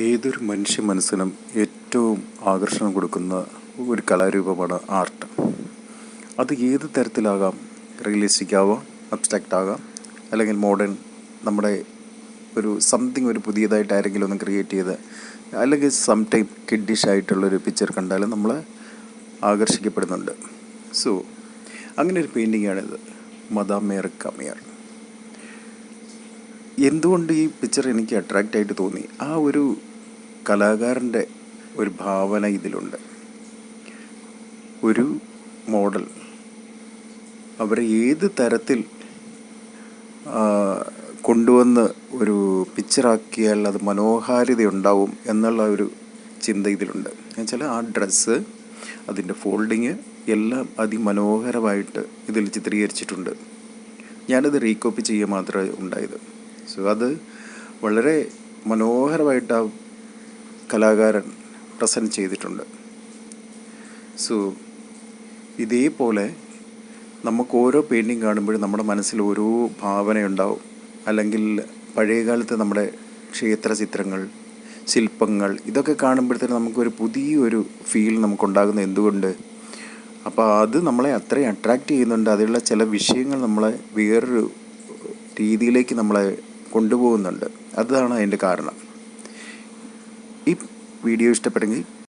ഏതൊരു മനുഷ്യ മനസ്സിനും ഏറ്റവും ആകർഷണം കൊടുക്കുന്ന ഒരു കലാരൂപമാണ് ആർട്ട്. അത് ഏത് തരത്തിലാകാം. റിയലിസ്റ്റിക് ആവാം, അബ്സ്ട്രാക്റ്റ് ആകാം, അല്ലെങ്കിൽ മോഡേൺ, നമ്മുടെ ഒരു പുതിയതായിട്ട് ആരെങ്കിലും ഒന്ന് ക്രിയേറ്റ് ചെയ്ത്, അല്ലെങ്കിൽ സം ടൈപ്പ് കിഡിഷ് ആയിട്ടുള്ളൊരു പിക്ചർ കണ്ടാലും നമ്മൾ ആകർഷിക്കപ്പെടുന്നുണ്ട്. സോ അങ്ങനെ ഒരു പെയിൻറ്റിങ്ങാണിത്, മദാം മേർ കമിയർ. എന്തുകൊണ്ട് ഈ പിക്ചർ എനിക്ക് അട്രാക്റ്റ് ആയിട്ട് തോന്നി? ആ ഒരു കലാകാരൻ്റെ ഒരു ഭാവന ഇതിലുണ്ട്. ഒരു മോഡൽ അവരെ ഏത് തരത്തിൽ കൊണ്ടുവന്ന് ഒരു പിക്ചറാക്കിയാൽ അത് മനോഹാരിതയുണ്ടാവും എന്നുള്ള ഒരു ചിന്ത ഇതിലുണ്ട്. എന്നുവെച്ചാൽ ആ ഡ്രസ്സ്, അതിൻ്റെ ഫോൾഡിങ് എല്ലാം അതിമനോഹരമായിട്ട് ഇതിൽ ചിത്രീകരിച്ചിട്ടുണ്ട്. ഞാനത് റീകോപ്പി ചെയ്യുക മാത്രമേ ഉണ്ടായത്. സോ അത് വളരെ മനോഹരമായിട്ട് ആ കലാകാരൻ പ്രസൻറ്റ് ചെയ്തിട്ടുണ്ട്. സോ ഇതേപോലെ നമുക്ക് ഓരോ പെയിൻറ്റിങ് കാണുമ്പോഴും നമ്മുടെ മനസ്സിൽ ഓരോ ഭാവനയുണ്ടാവും. അല്ലെങ്കിൽ പഴയകാലത്ത് നമ്മുടെ ക്ഷേത്ര ചിത്രങ്ങൾ, ശില്പങ്ങൾ, ഇതൊക്കെ കാണുമ്പോഴത്തേനും നമുക്കൊരു പുതിയൊരു ഫീൽ നമുക്കുണ്ടാകുന്നത് എന്തുകൊണ്ട്? അപ്പോൾ അത് നമ്മളെ അത്രയും അട്രാക്റ്റ് ചെയ്യുന്നുണ്ട്. അതിലുള്ള ചില വിഷയങ്ങൾ നമ്മളെ വേറൊരു രീതിയിലേക്ക് നമ്മളെ കൊണ്ടുപോകുന്നുണ്ട്. അതാണ് അതിൻ്റെ കാരണം. ഈ വീഡിയോ ഇഷ്ടപ്പെട്ടെങ്കിൽ